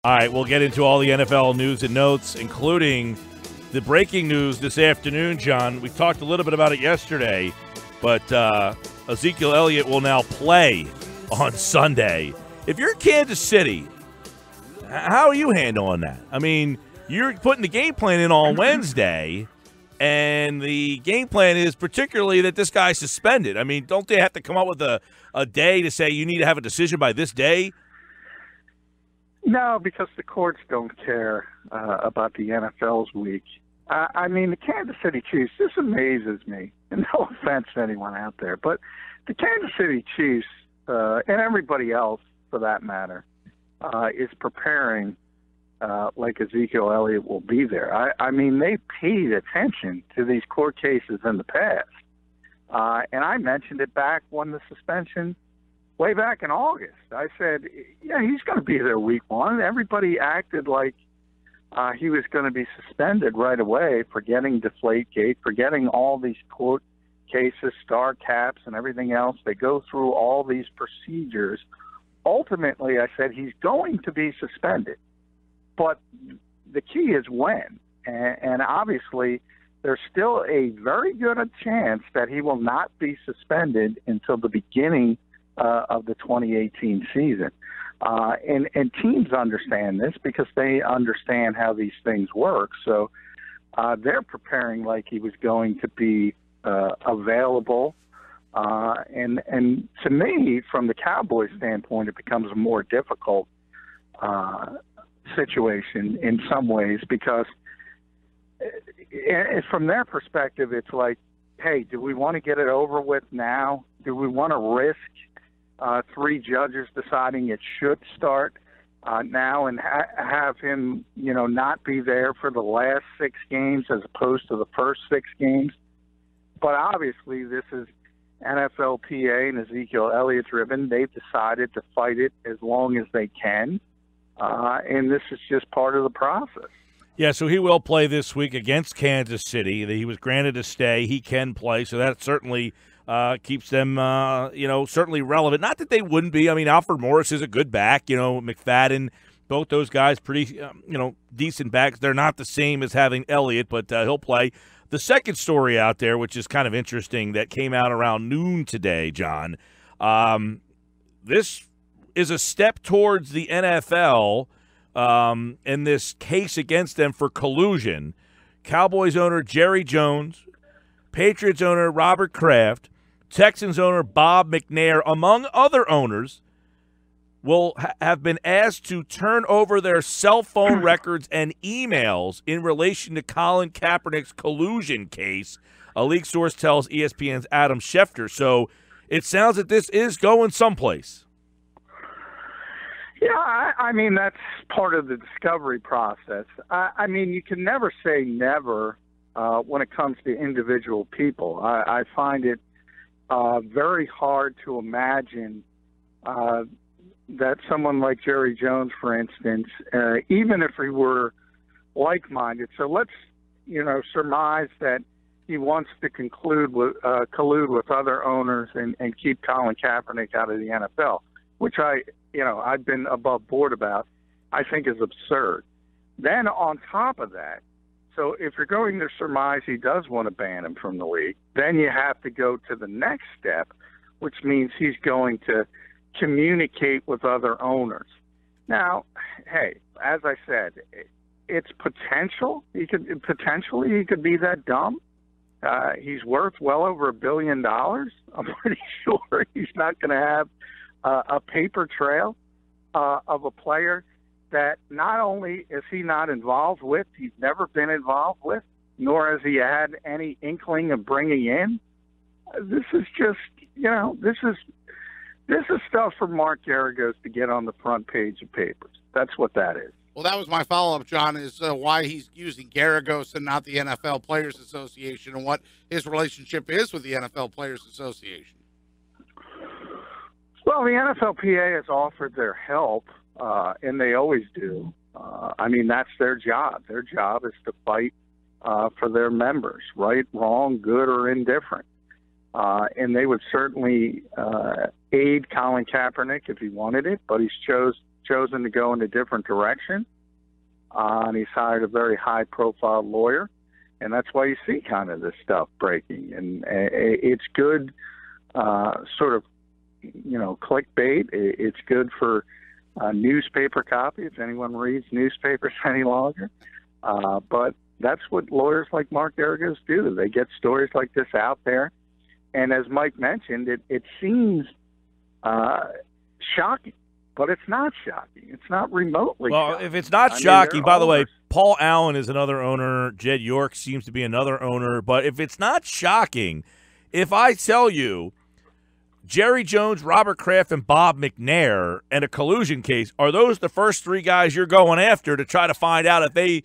All right, we'll get into all the NFL news and notes, including the breaking news this afternoon, John. We talked a little bit about it yesterday, but Ezekiel Elliott will now play on Sunday. If you're Kansas City, how are you handling that? I mean, you're putting the game plan in on Wednesday, and the game plan is particularly that this guy's suspended. I mean, don't they have to come up with a day to say you need to have a decision by this day? No, because the courts don't care about the NFL's week. I mean, the Kansas City Chiefs, this amazes me, and no offense to anyone out there, but the Kansas City Chiefs, and everybody else for that matter, is preparing like Ezekiel Elliott will be there. I mean, they paid attention to these court cases in the past. And I mentioned it back when the suspension, way back in August. I said, yeah, he's going to be there week one. Everybody acted like he was going to be suspended right away, forgetting Deflategate, forgetting all these court cases, star caps, and everything else. They go through all these procedures. Ultimately, I said he's going to be suspended. But the key is when. And obviously, there's still a very good chance that he will not be suspended until the beginning of the 2018 season. And teams understand this because they understand how these things work. So they're preparing like he was going to be available. And to me, from the Cowboys' standpoint, it becomes a more difficult situation in some ways because from their perspective, it's like, hey, do we want to get it over with now? Do we want to risk three judges deciding it should start now and have him, not be there for the last 6 games as opposed to the first 6 games? But obviously, this is NFLPA and Ezekiel Elliott driven. They've decided to fight it as long as they can, and this is just part of the process. Yeah, so he will play this week against Kansas City. He was granted a stay. He can play, so that certainly keeps them, certainly relevant. Not that they wouldn't be. I mean, Alfred Morris is a good back. McFadden, both those guys, pretty, decent backs. They're not the same as having Elliott, but he'll play. The second story out there, which is kind of interesting, that came out around noon today, John, this is a step towards the NFL in this case against them for collusion. Cowboys owner Jerry Jones, Patriots owner Robert Kraft, Texans owner Bob McNair, among other owners, will have been asked to turn over their cell phone records and emails in relation to Colin Kaepernick's collusion case, a leak source tells ESPN's Adam Schefter. So it sounds that this is going someplace. Yeah, I mean, that's part of the discovery process. I mean, you can never say never when it comes to individual people. I find it very hard to imagine that someone like Jerry Jones, for instance, even if he were like-minded, so let's, surmise that he wants to collude with other owners and keep Colin Kaepernick out of the NFL, which I've been above board about, I think is absurd. Then on top of that, so if you're going to surmise he does want to ban him from the league, then you have to go to the next step, which means he's going to communicate with other owners. Now, hey, as I said, it's potential. He could be that dumb. He's worth well over $1 billion. I'm pretty sure he's not going to have a paper trail of a player that not only is he not involved with, he's never been involved with, nor has he had any inkling of bringing in. This is just, this is stuff for Mark Garagos to get on the front page of papers. That's what that is. Well, that was my follow-up, John, is why he's using Garagos and not the NFL Players Association and what his relationship is with the NFL Players Association. Well, the NFLPA has offered their help, and they always do. I mean, that's their job. Their job is to fight for their members, right, wrong, good, or indifferent. And they would certainly aid Colin Kaepernick if he wanted it, but he's chosen to go in a different direction, and he's hired a very high-profile lawyer, and that's why you see kind of this stuff breaking. And it's good sort of, clickbait. It's good for newspaper copy if anyone reads newspapers any longer. But that's what lawyers like Mark Geragos do. They get stories like this out there. And as Mike mentioned, it seems shocking, but it's not shocking. It's not remotely shocking. Well, if it's not shocking, by the way, Paul Allen is another owner. Jed York seems to be another owner. But if it's not shocking, if I tell you Jerry Jones, Robert Kraft, and Bob McNair and a collusion case, are those the first three guys you're going after to try to find out if they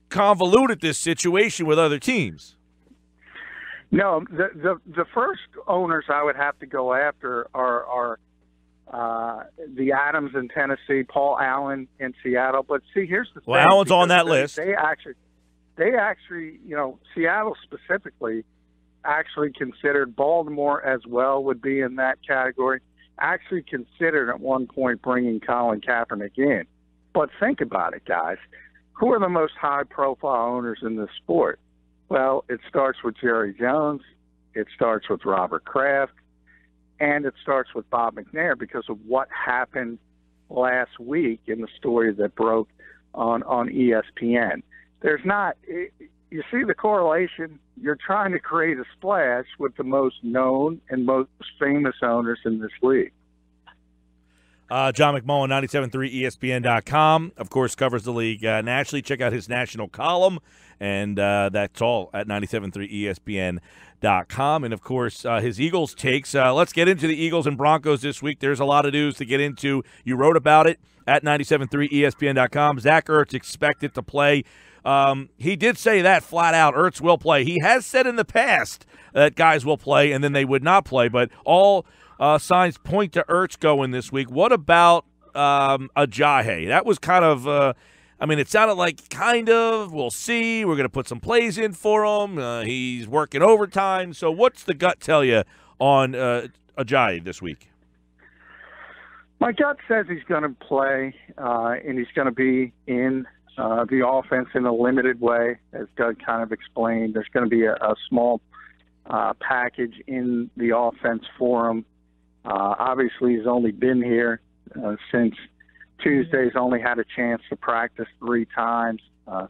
convoluted this situation with other teams? No, the first owners I would have to go after are the Adams in Tennessee, Paul Allen in Seattle. But see, here's the thing. Well, Allen's on that list. They actually, Seattle specifically actually considered, Baltimore as well would be in that category, actually considered at one point bringing Colin Kaepernick in. But think about it, guys. Who are the most high-profile owners in this sport? Well, it starts with Jerry Jones, it starts with Robert Kraft, and it starts with Bob McNair because of what happened last week in the story that broke on ESPN. There's not – you see the correlation? You're trying to create a splash with the most known and most famous owners in this league. John McMullen, 97.3 ESPN.com, of course, covers the league nationally. Check out his national column, and that's all at 97.3 ESPN.com. And, of course, his Eagles takes. Let's get into the Eagles and Broncos this week. There's a lot of news to get into. You wrote about it at 97.3 ESPN.com. Zach Ertz expected to play. He did say that flat out. Ertz will play. He has said in the past that guys will play and then they would not play, but all signs point to Ertz going this week. What about Ajayi? That was kind of it sounded like kind of, we'll see. We're going to put some plays in for him. He's working overtime. So what's the gut tell you on Ajayi this week? My gut says he's going to play, and he's going to be in the offense in a limited way, as Doug kind of explained. There's going to be a small package in the offense for him. Obviously, he's only been here since Tuesday. He's only had a chance to practice 3 times,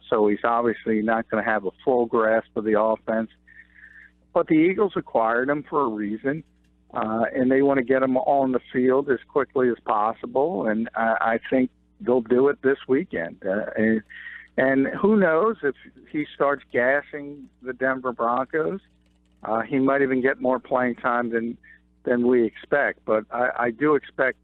so he's obviously not going to have a full grasp of the offense. But the Eagles acquired him for a reason, and they want to get him on the field as quickly as possible, and I think they'll do it this weekend. And who knows, if he starts gassing the Denver Broncos, he might even get more playing time than we expect. But I do expect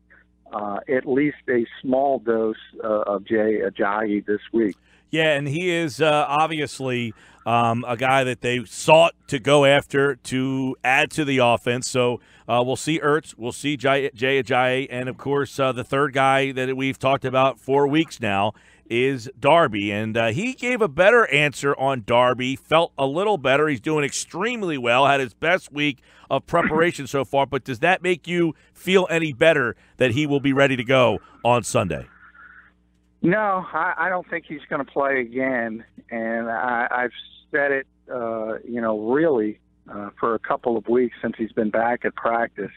at least a small dose of Ajayi this week. Yeah, and he is obviously a guy that they sought to go after to add to the offense. So we'll see Ertz, we'll see Jay Ajayi, and, of course, the third guy that we've talked about for weeks now is Darby. And he gave a better answer on Darby, felt a little better. He's doing extremely well, had his best week of preparation so far. But does that make you feel any better that he will be ready to go on Sunday? No, I don't think he's going to play again, and I've said it, really for a couple of weeks since he's been back at practice.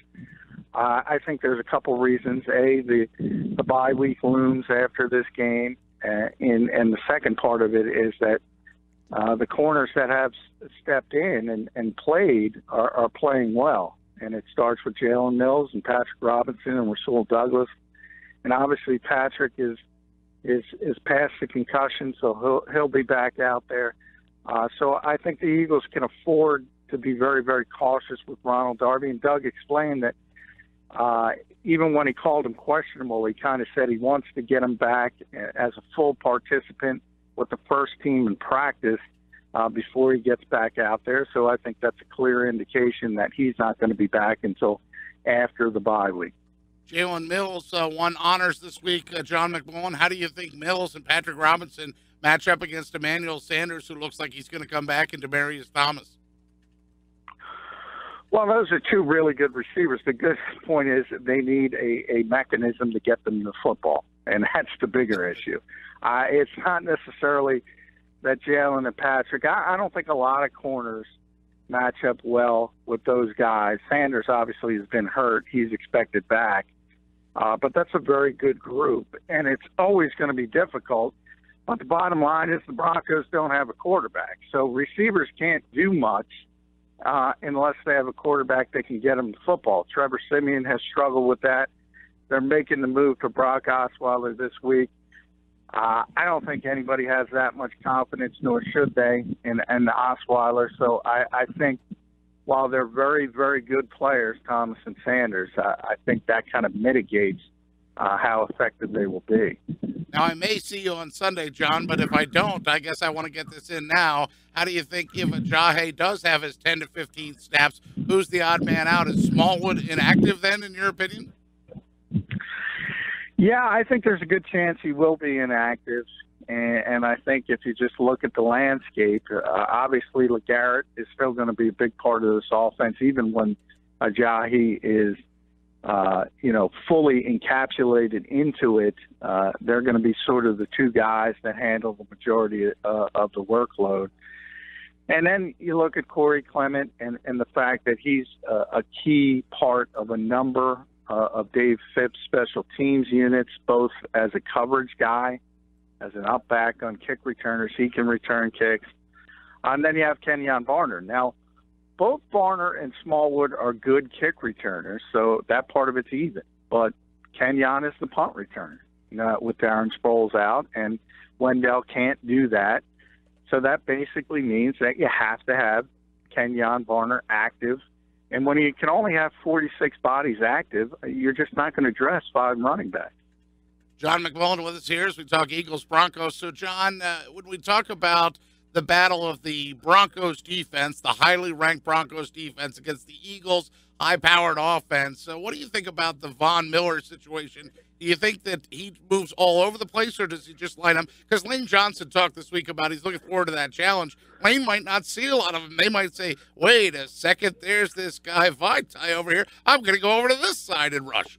I think there's a couple reasons. A, the bye week looms after this game, and the second part of it is that the corners that have stepped in and played are playing well, and it starts with Jalen Mills and Patrick Robinson and Rasul Douglas, and obviously Patrick is past the concussion, so he'll be back out there. So I think the Eagles can afford to be very, very cautious with Ronald Darby. And Doug explained that even when he called him questionable, he kind of said he wants to get him back as a full participant with the first team in practice before he gets back out there. So I think that's a clear indication that he's not going to be back until after the bye week. Jalen Mills won honors this week. John McMullen, how do you think Mills and Patrick Robinson match up against Emmanuel Sanders, who looks like he's going to come back, and Demaryius Thomas? Well, those are two really good receivers. The good point is that they need a mechanism to get them the football. and that's the bigger issue. It's not necessarily that Jalen and Patrick. I don't think a lot of corners match up well with those guys. Sanders obviously has been hurt. He's expected back. But that's a very good group, and it's always going to be difficult. But the bottom line is the Broncos don't have a quarterback. So receivers can't do much unless they have a quarterback that can get them the football. Trevor Siemian has struggled with that. They're making the move for Brock Osweiler this week. I don't think anybody has that much confidence, nor should they, in Osweiler. So I think while they're very, very good players, Thomas and Sanders, I think that kind of mitigates how effective they will be. Now, I may see you on Sunday, John, but if I don't, I guess I want to get this in now. How do you think if Ajayi does have his 10 to 15 snaps, who's the odd man out? Is Smallwood inactive then, in your opinion? Yeah, I think there's a good chance he will be inactive. And I think if you just look at the landscape, obviously LeGarrette is still going to be a big part of this offense, even when Ajayi is, fully encapsulated into it. They're going to be sort of the two guys that handle the majority of the workload. And then you look at Corey Clement and the fact that he's a key part of a number of Dave Phipps' special teams units, both as a coverage guy, as an up back on kick returners. He can return kicks. And then you have Kenyon Barner. Now, both Barner and Smallwood are good kick returners, so that part of it's even. But Kenyon is the punt returner with Darren Sproles out, and Wendell can't do that. So that basically means that you have to have Kenyon Barner active. And when you can only have 46 bodies active, you're just not going to dress 5 running backs. John McMullen with us here as we talk Eagles-Broncos. So, John, when we talk about the battle of the Broncos defense, the highly ranked Broncos defense against the Eagles' high-powered offense, what do you think about the Von Miller situation? Do you think that he moves all over the place, or does he just line up? Because Lane Johnson talked this week about he's looking forward to that challenge. Lane might not see a lot of them. They might say, wait a second, there's this guy Vitae over here. I'm going to go over to this side and rush.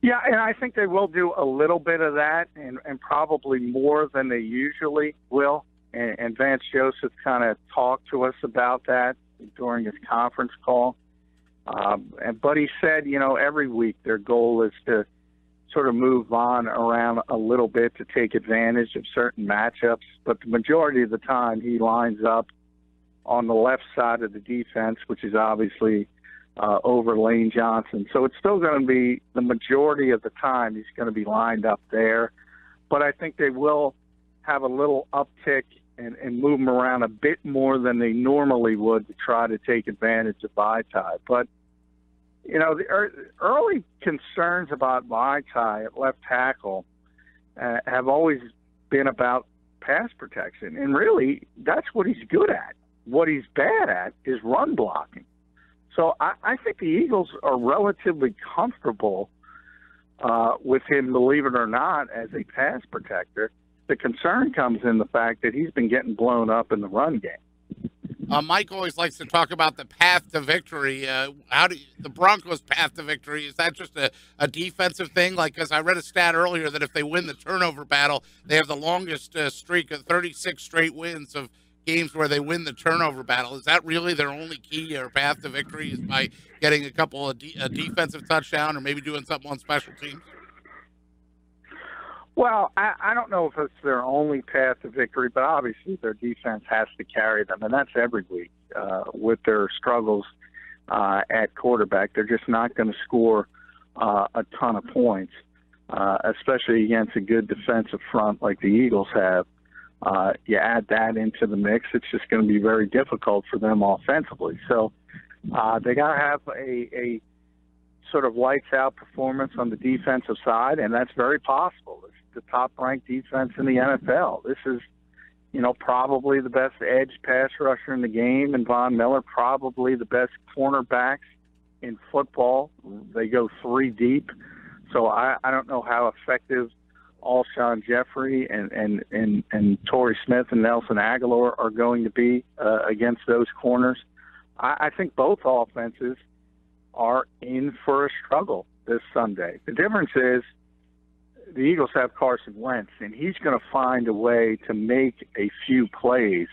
Yeah, and I think they will do a little bit of that, and probably more than they usually will. And Vance Joseph kind of talked to us about that during his conference call. But he said, every week their goal is to sort of move Vaughn around a little bit to take advantage of certain matchups. But the majority of the time he lines up on the left side of the defense, which is obviously over Lane Johnson. So it's still going to be the majority of the time he's going to be lined up there. But I think they will have a little uptick and move him around a bit more than they normally would to try to take advantage of Vitae. But, the early concerns about Vitae at left tackle have always been about pass protection. And really, that's what he's good at. What he's bad at is run blocking. So I think the Eagles are relatively comfortable with him, believe it or not, as a pass protector. The concern comes in the fact that he's been getting blown up in the run game. Mike always likes to talk about the path to victory. The Broncos' path to victory, is that just a defensive thing? Because I read a stat earlier that if they win the turnover battle, they have the longest streak of 36 straight wins of games where they win the turnover battle. Is that really their only key or path to victory, is by getting a couple of a defensive touchdown or maybe doing something on special teams? Well, I don't know if it's their only path to victory, but obviously their defense has to carry them, and that's every week with their struggles at quarterback. They're just not going to score a ton of points, especially against a good defensive front like the Eagles have. You add that into the mix, it's just going to be very difficult for them offensively. So they got to have a sort of lights-out performance on the defensive side, and that's very possible. It's the top-ranked defense in the NFL. This is, probably the best edge pass rusher in the game, and Von Miller probably the best cornerbacks in football. They go 3 deep. So I don't know how effective Alshon Jeffrey and Torrey Smith and Nelson Aguilar are going to be against those corners. I think both offenses are in for a struggle this Sunday. The difference is the Eagles have Carson Wentz, and he's going to find a way to make a few plays,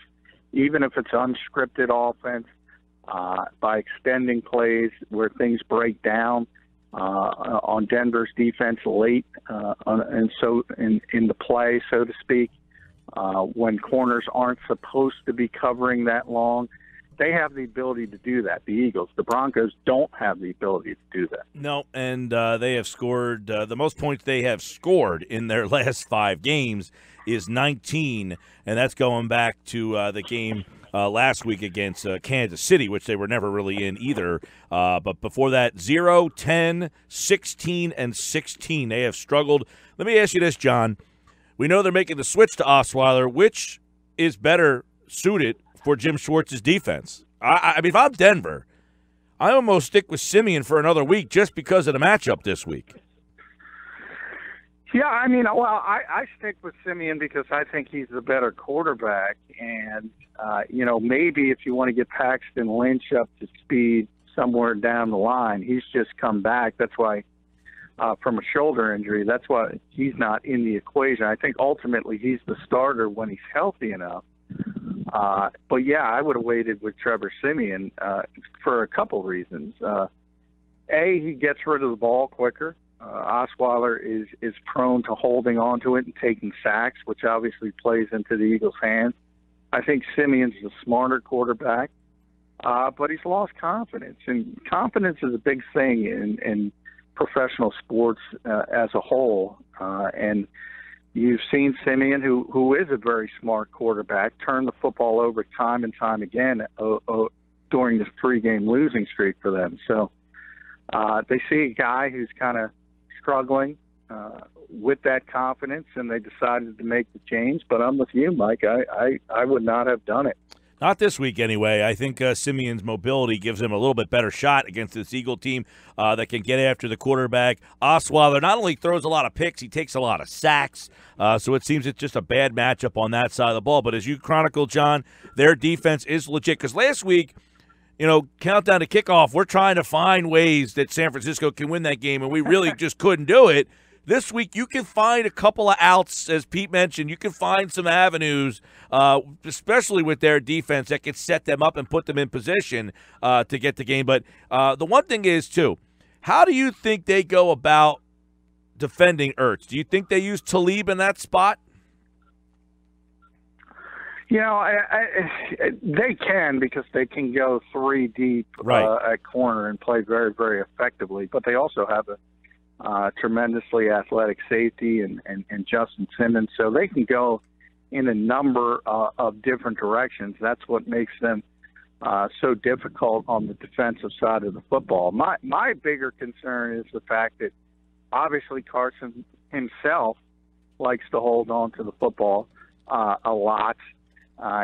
even if it's unscripted offense, by extending plays where things break down on Denver's defense late, and so in the play, so to speak, when corners aren't supposed to be covering that long. They have the ability to do that, the Eagles. The Broncos don't have the ability to do that. No, and they have scored the most points they have scored in their last 5 games is 19, and that's going back to the game last week against Kansas City, which they were never really in either. But before that, 0, 10, 16, and 16. They have struggled. Let me ask you this, John. We know they're making the switch to Osweiler. Which is better suited for Jim Schwartz's defense? I mean, if I'm Denver, I almost stick with Simeon for another week just because of the matchup this week. Yeah, I mean, well, I stick with Simeon because I think he's the better quarterback. And, maybe if you want to get Paxton Lynch up to speed somewhere down the line, he's just come back. That's why, from a shoulder injury, that's why he's not in the equation. I think ultimately he's the starter when he's healthy enough. But yeah, I would have waited with Trevor Simeon for a couple reasons. He gets rid of the ball quicker. Osweiler is prone to holding on to it and taking sacks, which obviously plays into the Eagles' hands. I think Simeon's the smarter quarterback, but he's lost confidence, and confidence is a big thing in professional sports as a whole. And you've seen Simeon, who is a very smart quarterback, turn the football over time and time again during this 3-game losing streak for them. So they see a guy who's kind of struggling with that confidence, and they decided to make the change. But I'm with you, Mike. I would not have done it. Not this week, anyway. I think Simeon's mobility gives him a little bit better shot against this Eagle team that can get after the quarterback. Osweiler not only throws a lot of picks, he takes a lot of sacks. So it seems it's just a bad matchup on that side of the ball. But as you chronicled, John, their defense is legit. Because last week, countdown to kickoff, we're trying to find ways that San Francisco can win that game, and we really just couldn't do it. This week, you can find a couple of outs, as Pete mentioned. You can find some avenues, especially with their defense, that can set them up and put them in position to get the game. But the one thing is, too, how do you think they go about defending Ertz? Do you think they use Talib in that spot? They can, because they can go 3 deep at corner and play very, very effectively. But they also have a tremendously athletic safety and Justin Simmons, so they can go in a number of different directions. That's what makes them so difficult on the defensive side of the football. My bigger concern is the fact that obviously Carson himself likes to hold on to the football a lot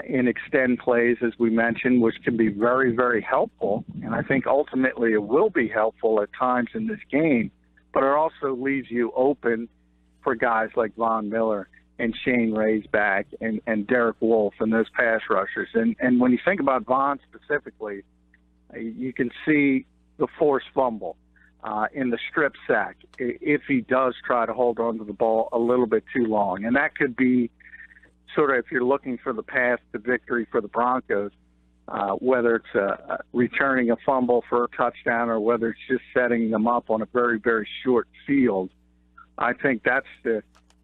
in extend plays, as we mentioned, which can be very, very helpful. And I think ultimately it will be helpful at times in this game. But it also leaves you open for guys like Von Miller and Shane Raysback and Derek Wolfe and those pass rushers. And when you think about Von specifically, you can see the forced fumble in the strip sack if he does try to hold on to the ball a little bit too long. And that could be sort of, if you're looking for the path to victory for the Broncos, whether it's returning a fumble for a touchdown or whether it's just setting them up on a very, very short field. I think that's the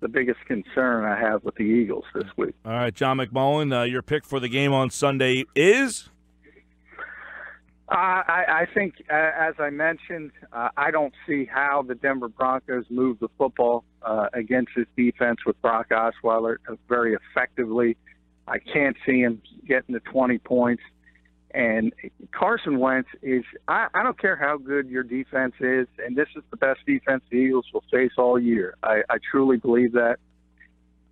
biggest concern I have with the Eagles this week. All right, John McMullen, your pick for the game on Sunday is? I think, as I mentioned, I don't see how the Denver Broncos move the football against this defense with Brock Osweiler very effectively. I can't see him getting to 20 points. And Carson Wentz is – I don't care how good your defense is, and this is the best defense the Eagles will face all year. I truly believe that.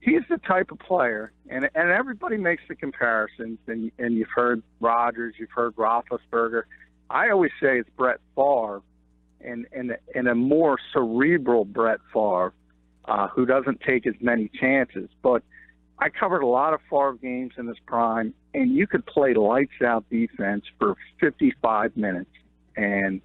He's the type of player, and everybody makes the comparisons, and you've heard Rodgers, you've heard Roethlisberger. I always say it's Brett Favre and a more cerebral Brett Favre who doesn't take as many chances. But I covered a lot of Favre games in his prime, and you could play lights-out defense for 55 minutes, and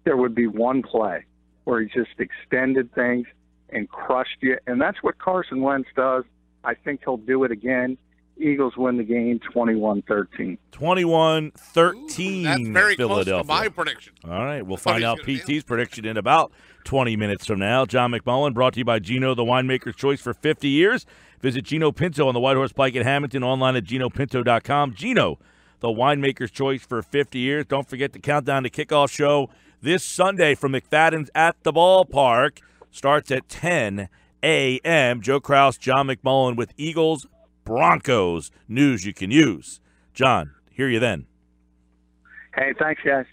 there would be one play where he just extended things and crushed you. And that's what Carson Wentz does. I think he'll do it again. Eagles win the game 21-13. 21-13. That's very close Philadelphia. to my prediction. All right, we'll find out PT's prediction in about 20 minutes from now. John McMullen, brought to you by Gino, the winemaker's choice for 50 years. Visit Gino Pinto on the White Horse Pike in Hamilton, online at GinoPinto.com. Gino, the winemaker's choice for 50 years. Don't forget the Countdown to Kickoff show this Sunday from McFadden's at the Ballpark. Starts at 10 a.m. Joe Kraus, John McMullen with Eagles Broncos news you can use. John, hear you then. Hey, thanks, guys.